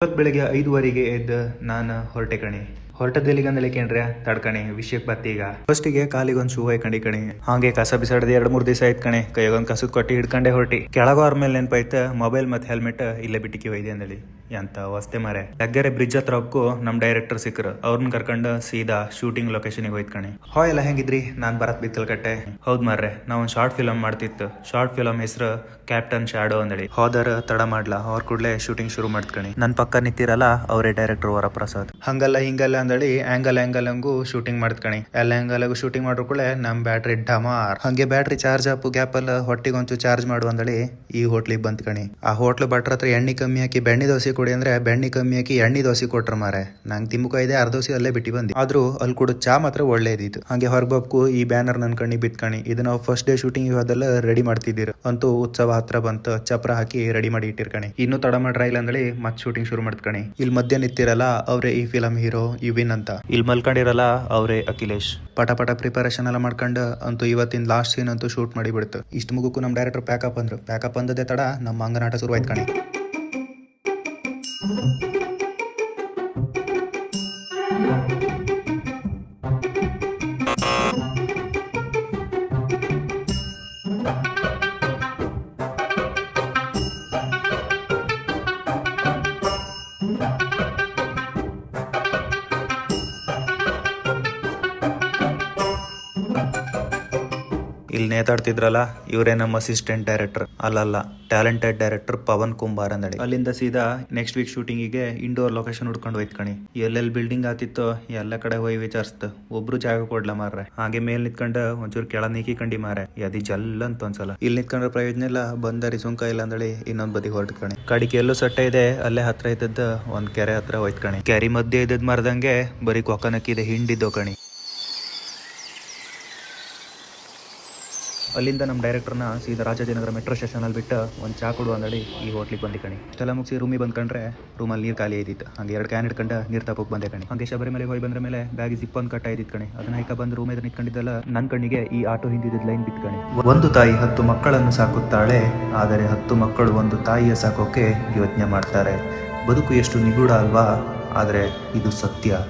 ಇವತ್ತು ಬೆಳಿಗ್ಗೆ 5:15ಗೆ ಎದ್ದು ನಾನು ಹೊರಟೆ ಕಣಿ. ಹೊರಟದ್ದೆಲ್ಲಿಗಂದಲೆ ಕೇಳ್ರೆ ತಡ್ಕಣಿ ವಿಷಯಕ್ಕೆ ಬತ್ತಿ. ಈಗ ಫಸ್ಟಿಗೆ ಕಾಲಿಗೆ ಒಂದು ಶೂ ಹಾಕೊಂಡಿ ಕಣಿ. ಹಾಗೆ ಕಸ ಬಿಸಾಡ್ದೆ 2-3 ದಿವಸ ಆಯ್ತು ಕಣಿ. ಕೈಗೊಂದು ಕಸದ ಕೊಟ್ಟಿ ಹಿಡ್ಕೊಂಡೆ ಹೊರಟಿ. ಕೆಳಗೋರ್ ಮೇಲೆ ನೆನಪಾಯ್ತು ಮೊಬೈಲ್ ಮತ್ತೆ ಹೆಲ್ಮೆಟ್ ಇಲ್ಲೇ ಬಿಟ್ಟಿಗೆ ಒಯ್ದೆ ಅಂದೇಳಿ. ಎಂತ ಅವಸ್ಥೆ ಮಾರೆ. ಲಗ್ಗೆರೆ ಬ್ರಿಡ್ಜ್ ಹತ್ರ ಹೋಗ್ಕು ನಮ್ ಡೈರೆಕ್ಟರ್ ಸಿಕ್ಕರು. ಅವ್ರನ್ನ ಕರ್ಕೊಂಡು ಸೀದಾ ಶೂಟಿಂಗ್ ಲೊಕೇಶನ್ಗೆ ಹೋಯ್ತು ಕಣಿ. ಎಲ್ಲ ಹೆಂಗಿದ್ರಿ? ನಾನ್ ಭರತ್ ಬಿತ್ತಲ್ಕಟ್ಟೆ. ಹೌದ್ ಮಾರ್ರೆ, ನಾವ್ ಒಂದು ಶಾರ್ಟ್ ಫಿಲಮ್ ಮಾಡ್ತಿತ್ತು. ಶಾರ್ಟ್ ಫಿಲಮ್ ಹೆಸರು ಕ್ಯಾಪ್ಟನ್ ಶಾಡೋ ಅಂದೇಳಿ. ಹೋದರ ತಡ ಮಾಡ್ಲಾ ಅವ್ರ ಕೂಡಲೇ ಶೂಟಿಂಗ್ ಶುರು ಮಾಡ್ತ್ಕಣಿ. ನನ್ ಪಕ್ಕ ನಿಂತಿರಲ್ಲ ಅವರೇ ಡೈರೆಕ್ಟರ್ ವರಪ್ರಸಾದ್. ಹಂಗಲ್ಲ ಹಿಂಗಲ್ಲ ಅಂದೇಳಿ ಆಂಗಲ್ ಹಂಗು ಶೂಟಿಂಗ್ ಮಾಡ್ತ್ಕಣಿ. ಎಲ್ಲ ಆಂಗಲ್ಗೂ ಶೂಟಿಂಗ್ ಮಾಡ್ರ ಕೂಡಲೇ ನಮ್ ಬ್ಯಾಟ್ರಿ ಡಮಾರ್. ಹಂಗೆ ಬ್ಯಾಟ್ರಿ ಚಾರ್ಜ್ ಆಪು ಗ್ಯಾಪ್ ಅಲ್ಲ ಹೊಟ್ಟಿಗೊಂಚು ಚಾರ್ಜ್ ಮಾಡು ಅಂದೇಳಿ ಈ ಹೋಟ್ಲಿಗೆ ಬಂತ್ ಕಣಿ. ಆ ಹೋಟ್ಲು ಭಟ್ರ ಹತ್ರ ಎಣ್ಣೆ ಕಮ್ಮಿ ಹಾಕಿ ಬೆಣ್ಣೆ ದೋಸೆ ಕೊಡಿ ಅಂದ್ರೆ ಬೆಣ್ಣೆ ಕಮ್ಮಿ ಹಾಕಿ ಎಣ್ಣೆ ದೋಸೆ ಕೊಟ್ರ ಮಾರೆ. ನಂಗೆ ತಿಮ್ಮಕಾಯ್ದೆ 1/2 ದೋಸೆ ಅಲ್ಲೇ ಬಿಟ್ಟು ಬಂದಿ. ಆದ್ರೂ ಅಲ್ಲಿ ಕೂಡ ಚಾ ಮಾತ್ರ ಒಳ್ಳೆ ಇದ್ದಿತ್ತು. ಹಂಗೆ ಹೊರಬಕ್ಕು ಈ ಬ್ಯಾನರ್ ನನ್ ಕಣ್ಣಿ ಬಿತ್ಕಣಿ. ಇದು ನಾವು ಫಸ್ಟ್ ಡೇ ಶೂಟಿಂಗ್ ಹೋದೆಲ್ಲ ರೆಡಿ ಮಾಡ್ತಿದ್ದೀರಿ. ಅಂತೂ ಉತ್ಸವ ಹತ್ರ ಬಂತು. ಚಪ್ರ ಹಾಕಿ ರೆಡಿ ಮಾಡಿ ಇಟ್ಟಿರ್ಕಣಿ. ಇನ್ನೂ ತಡ ಮಾಡ್ರ ಇಲ್ಲ ಅಂದೇಳಿ ಮತ್ ಶೂಟಿಂಗ್ ಶುರು ಮಾಡ್ತ್ಕಣಿ. ಇಲ್ಲಿ ಮಧ್ಯ ನಿಂತಿರಲ್ಲ ಅವ್ರೆ ಈ ಫಿಲಂ ಹೀರೋ ವಿನ್ ಅಂತ. ಇಲ್ಲಿ ಮಲ್ಕೊಂಡಿರಲ್ಲ ಅವರೇ ಅಖಿಲೇಶ್. ಪಟ ಪ್ರಿಪರೇಷನ್ ಎಲ್ಲ ಮಾಡ್ಕೊಂಡು ಅಂತೂ ಇವತ್ತಿನ ಲಾಸ್ಟ್ ಸೀನ್ ಅಂತೂ ಶೂಟ್ ಮಾಡಿ ಬಿಡ್ತು. ಇಷ್ಟು ಮುಗುಕು ನಮ್ ಡೈರೆಕ್ಟರ್ ಪ್ಯಾಕಪ್ ಅಂದ್ರು. ಪ್ಯಾಕಪ್ ಅಂದದೇ ತಡ ನಮ್ಮ ಅಂಗನಾಟ ಶುರು ಆಯ್ತು ಕಣಿ. ಇಲ್ಲಿ ನೇತಾಡ್ತಿದ್ರಲ್ಲ ಇವರೇ ನಮ್ಮ ಅಸಿಸ್ಟೆಂಟ್ ಡೈರೆಕ್ಟರ್. ಅಲ್ಲಲ್ಲ ಟ್ಯಾಲೆಂಟೆಡ್ ಡೈರೆಕ್ಟರ್ ಪವನ್ ಕುಂಬಾರ್ ಅಂದಳಿ. ಅಲ್ಲಿಂದ ಸೀದಾ ನೆಕ್ಸ್ಟ್ ವೀಕ್ ಶೂಟಿಂಗಿಗೆ ಇಂಡೋರ್ ಲೊಕೇಶನ್ ಹುಡ್ಕೊಂಡು ಹೋಯ್ತು ಕಣಿ. ಎಲ್ಲೆಲ್ಲಿ ಬಿಲ್ಡಿಂಗ್ ಆತಿತ್ತು ಎಲ್ಲ ಕಡೆ ಹೋಗಿ ವಿಚಾರಿಸ್ತು. ಒಬ್ರು ಜಾಗ ಕೊಡ್ಲ ಮಾರ್ರೆ. ಹಾಗೆ ಮೇಲ್ ನಿಂತ್ಕೊಂಡು ಒಂಚೂರು ಕೆಳ ನೀಕಿ ಕಂಡಿ ಮಾರೆ. ಯದಿ ಜಲ್ ಅಂತ ಒಂದ್ಸಲ. ಇಲ್ಲಿ ನಿಂತ್ಕೊಂಡ್ರೆ ಪ್ರಯೋಜನ ಇಲ್ಲ. ಬಂದರಿ ಸುಂಕ ಇಲ್ಲ ಅಂದಳಿ ಇನ್ನೊಂದ್ ಬದಿ ಹೊರಟ್ ಕಣಿ. ಕಡಿಕೆ ಎಲ್ಲೂ ಸಟ್ಟ ಇದೆ. ಅಲ್ಲೇ ಹತ್ರ ಇದ್ದದ್ದು ಒಂದ್ ಕೆರೆ ಹತ್ರ ಹೋಯ್ತು ಕಣಿ. ಕೆರೆ ಮಧ್ಯೆ ಇದ್ದದ್ ಮರದಂಗೆ ಬರೀ ಕೊಕ್ಕನಕ್ಕಿದೆ ಹಿಂಡಿದ್ದೋ ಕಣಿ. ಅಲ್ಲಿಂದ ನಮ್ಮ ಡೈರೆಕ್ಟರ್ನ ಸೀದಾ ರಾಜಾಜಿನಗರ ಮೆಟ್ರೋ ಸ್ಟೇಷನ್ ಅಲ್ಲಿ ಬಿಟ್ಟು ಒಂದು ಚಾ ಕೊಡು ಅಂದಳಿ ಈ ಹೋಟ್ಲಿಗೆ ಬಂದಿ ಕಣಿ. ಇಷ್ಟೆಲ್ಲ ಮುಗಿಸಿ ರೂಮಿಗೆ ಬಂದ್ಕೊಂಡ್ರೆ ರೂಮಲ್ಲಿ ನೀರು ಖಾಲಿ ಇದ್ದಿತ್ತು. ಹಂಗೆ 2 ಕ್ಯಾನ್ ಇಟ್ಕೊಂಡು ನೀರು ತಪ್ಪಕ್ಕೆ ಬಂದೆ ಕಣಿ. ಹಂಗೆ ಶಬರಿಮಲೆ ಹೋಗಿ ಬಂದ್ರ ಮೇಲೆ ಬ್ಯಾಗ್ ಜಿಪ್ ಒಂದು ಕಟ್ಟ ಇದ್ದಿತ್ತು ಕಣಿ. ಅದನ್ನ ಹೈಕ ಬಂದು ರೂಮ್ ಎದುರು ನಿಂತ್ಕೊಂಡಿದ್ದಲ್ಲ ನನ್ನ ಕಣ್ಣಿಗೆ ಈ ಆಟೋ ಹಿಂದಿದ್ದ ಲೈನ್ ಬಿತ್ತು ಕಣಿ. ಒಂದು ತಾಯಿ 10 ಮಕ್ಕಳನ್ನು ಸಾಕುತ್ತಾಳೆ, ಆದರೆ 10 ಮಕ್ಕಳು ಒಂದು ತಾಯಿಯ ಸಾಕೋಕೆ ಯೋಚನೆ ಮಾಡ್ತಾರೆ. ಬದುಕು ಎಷ್ಟು ನಿಗೂಢ ಅಲ್ವಾ? ಆದರೆ ಇದು ಸತ್ಯ.